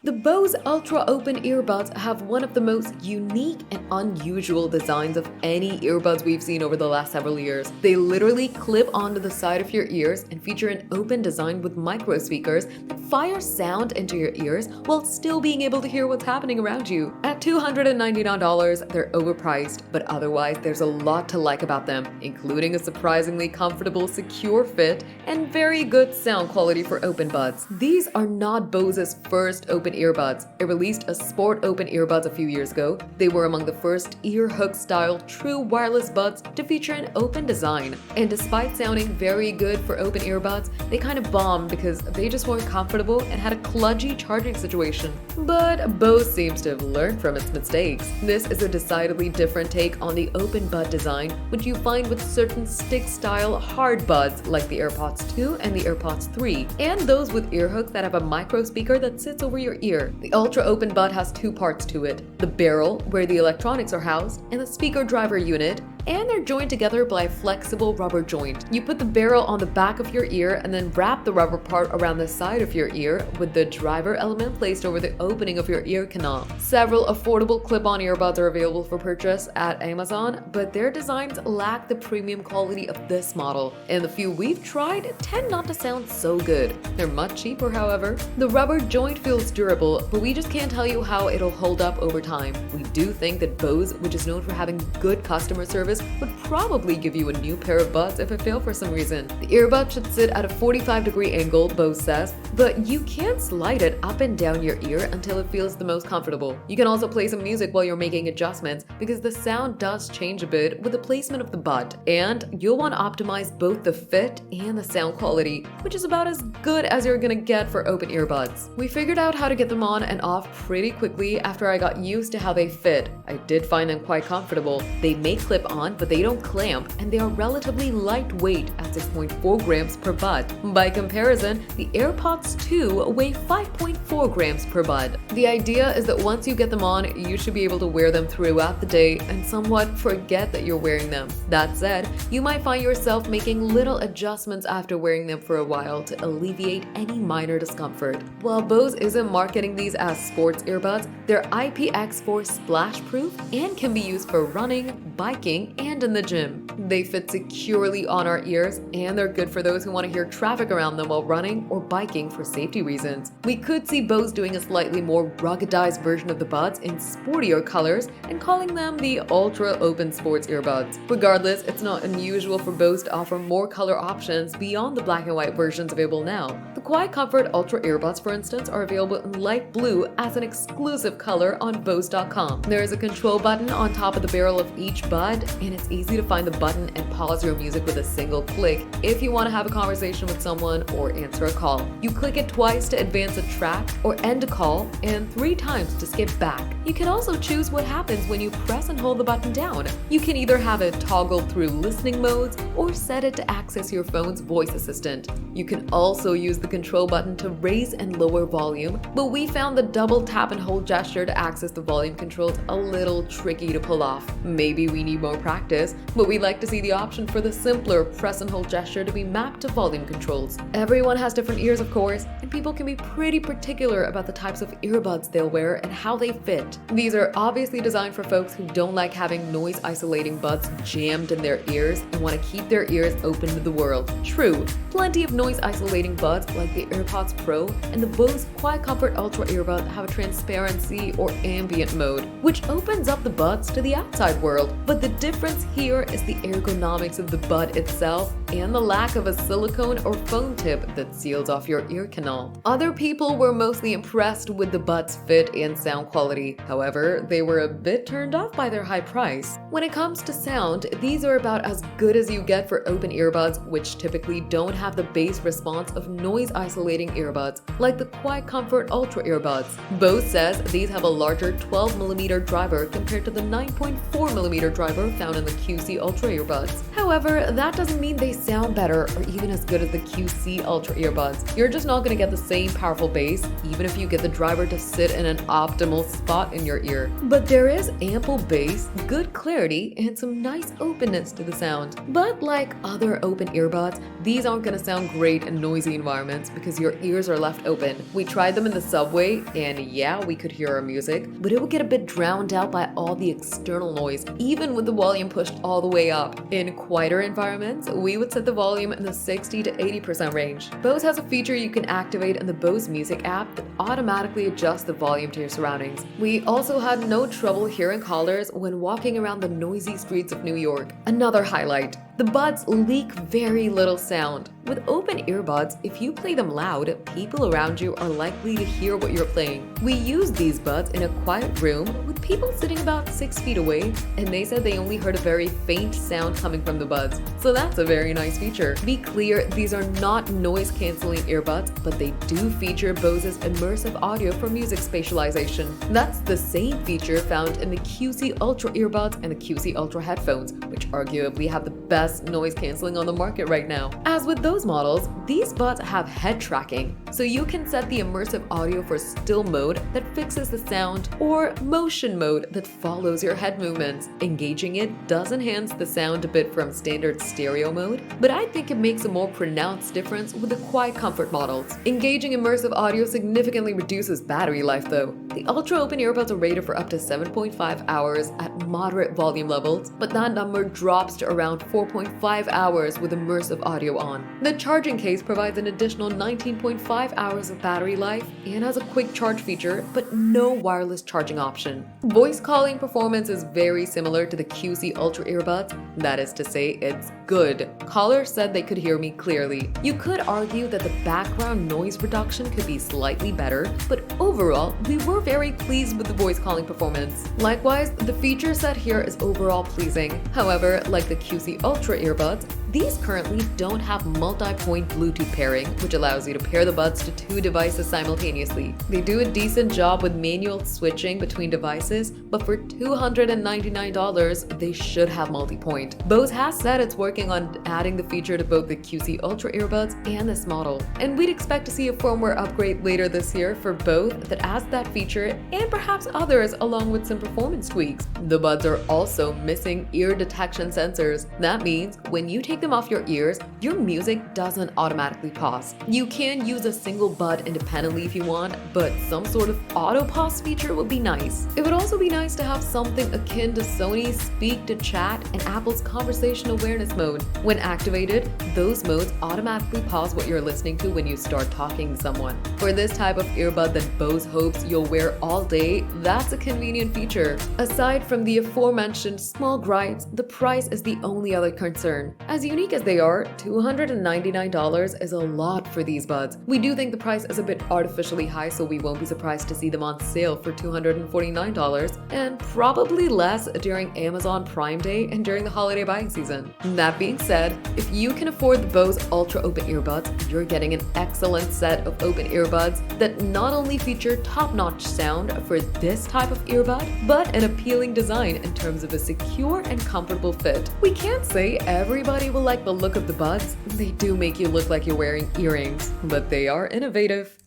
The Bose Ultra Open Earbuds have one of the most unique and unusual designs of any earbuds we've seen over the last several years. They literally clip onto the side of your ears and feature an open design with micro speakers that fire sound into your ears while still being able to hear what's happening around you. At $299, they're overpriced, but otherwise there's a lot to like about them, including a surprisingly comfortable, secure fit and very good sound quality for open buds. These are not Bose's first open earbuds. It released a sport open earbuds a few years ago. They were among the first ear-hook style true wireless buds to feature an open design. And despite sounding very good for open earbuds, they kind of bombed because they just weren't comfortable and had a kludgy charging situation. But Bose seems to have learned from its mistakes. This is a decidedly different take on the open bud design, which you find with certain stick-style hard buds like the AirPods 2 and the AirPods 3, and those with earhooks that have a micro speaker that sits over your ear. The Ultra Open Bud has two parts to it: the barrel, where the electronics are housed, and the speaker driver unit, and they're joined together by a flexible rubber joint. You put the barrel on the back of your ear and then wrap the rubber part around the side of your ear, with the driver element placed over the opening of your ear canal. Several affordable clip-on earbuds are available for purchase at Amazon, but their designs lack the premium quality of this model, and the few we've tried tend not to sound so good. They're much cheaper, however. The rubber joint feels durable, but we just can't tell you how it'll hold up over time. We do think that Bose, which is known for having good customer service, would probably give you a new pair of buds if it failed for some reason. The earbud should sit at a 45-degree angle, Bose says, but you can slide it up and down your ear until it feels the most comfortable. You can also play some music while you're making adjustments because the sound does change a bit with the placement of the bud, and you'll want to optimize both the fit and the sound quality, which is about as good as you're gonna get for open earbuds. We figured out how to get them on and off pretty quickly after I got used to how they fit. I did find them quite comfortable. They may clip on, but they don't clamp, and they are relatively lightweight at 6.4 grams per bud. By comparison, the AirPods 2 weigh 5.4 grams per bud. The idea is that once you get them on, you should be able to wear them throughout the day and somewhat forget that you're wearing them. That said, you might find yourself making little adjustments after wearing them for a while to alleviate any minor discomfort. While Bose isn't marketing these as sports earbuds, they're IPX4 splash-proof and can be used for running, biking, and in the gym. They fit securely on our ears, and they're good for those who want to hear traffic around them while running or biking for safety reasons. We could see Bose doing a slightly more ruggedized version of the buds in sportier colors and calling them the Ultra Open Sports Earbuds. Regardless, it's not unusual for Bose to offer more color options beyond the black and white versions available now. The Quiet Comfort Ultra Earbuds, for instance, are available in light blue as an exclusive color on Bose.com. There is a control button on top of the barrel of each bud, and it's easy to find the button and pause your music with a single click if you want to have a conversation with someone or answer a call. You click it twice to advance a track or end a call, and 3 times to skip back. You can also choose what happens when you press and hold the button down. You can either have it toggle through listening modes or set it to access your phone's voice assistant. You can also use the control button to raise and lower volume, but we found the double tap and hold gesture to access the volume controls a little tricky to pull off. Maybe we need more practice, but we'd like to see the option for the simpler press and hold gesture to be mapped to volume controls. Everyone has different ears, of course, and people can be pretty particular about the types of earbuds they'll wear and how they fit. These are obviously designed for folks who don't like having noise isolating buds jammed in their ears and want to keep their ears open to the world. True, plenty of noise isolating buds like the AirPods Pro and the Bose Quiet Comfort Ultra Earbud have a transparency or ambient mode, which opens up the buds to the outside world. But the difference here is the ergonomics of the bud itself and the lack of a silicone or foam tip that seals off your ear canal. Other people were mostly impressed with the bud's fit and sound quality. However, they were a bit turned off by their high price. When it comes to sound, these are about as good as you get for open earbuds, which typically don't have the bass response of noise isolating earbuds like the Quiet Comfort Ultra Earbuds. Bose says these have a larger 12mm driver compared to the 9.4mm driver found sound in the QC Ultra earbuds. However, that doesn't mean they sound better or even as good as the QC Ultra earbuds. You're just not going to get the same powerful bass, even if you get the driver to sit in an optimal spot in your ear. But there is ample bass, good clarity, and some nice openness to the sound. But like other open earbuds, these aren't going to sound great in noisy environments because your ears are left open. We tried them in the subway, and yeah, we could hear our music, but it would get a bit drowned out by all the external noise, even with the volume pushed all the way up. In quieter environments, we would set the volume in the 60 to 80% range. Bose has a feature you can activate in the Bose Music app that automatically adjusts the volume to your surroundings. We also had no trouble hearing callers when walking around the noisy streets of New York. Another highlight: the buds leak very little sound. With open earbuds, if you play them loud, people around you are likely to hear what you're playing. We used these buds in a quiet room with people sitting about 6 feet away, and they said they only heard a very faint sound coming from the buds. So that's a very nice feature. Be clear, these are not noise-canceling earbuds, but they do feature Bose's immersive audio for music spatialization. That's the same feature found in the QC Ultra earbuds and the QC Ultra headphones, which arguably have the best noise canceling on the market right now. As with those models, these buds have head tracking, so you can set the immersive audio for still mode that fixes the sound or motion mode that follows your head movements. Engaging it does enhance the sound a bit from standard stereo mode, but I think it makes a more pronounced difference with the quiet comfort models. Engaging immersive audio significantly reduces battery life though. The Ultra Open earbuds are rated for up to 7.5 hours at moderate volume levels, but that number drops to around 4.5 hours with immersive audio on. The charging case provides an additional 19.5 hours of battery life and has a quick charge feature, but no wireless charging option. Voice calling performance is very similar to the QC Ultra earbuds, that is to say, it's good. Callers said they could hear me clearly. You could argue that the background noise reduction could be slightly better, but overall, we were very pleased with the voice calling performance. Likewise, the feature set here is overall pleasing. However, like the QC Ultra earbuds, these currently don't have multi-point Bluetooth pairing, which allows you to pair the buds to 2 devices simultaneously. They do a decent job with manual switching between devices, but for $299, they should have multi-point. Bose has said it's working on adding the feature to both the QC Ultra earbuds and this model, and we'd expect to see a firmware upgrade later this year for both that adds that feature and perhaps others along with some performance tweaks. The buds are also missing ear detection sensors. That means when you take them off your ears, your music doesn't automatically pause. You can use a single bud independently if you want, but some sort of auto pause feature would be nice. It would also be nice to have something akin to Sony's Speak to Chat and Apple's Conversation Awareness mode. When activated, those modes automatically pause what you're listening to when you start talking to someone. For this type of earbud that Bose hopes you'll wear all day, that's a convenient feature. Aside from the aforementioned small gripes, the price is the only other concern. As unique as they are, $299 is a lot for these buds. We do think the price is a bit artificially high, so we won't be surprised to see them on sale for $249, and probably less during Amazon Prime Day and during the holiday buying season. That being said, if you can afford the Bose Ultra Open Earbuds, you're getting an excellent set of open earbuds that not only feature top-notch sound for this type of earbud, but an appealing design in terms of a secure and comfortable fit. We can't say everybody will like the look of the buds. They do make you look like you're wearing earrings, but they are innovative.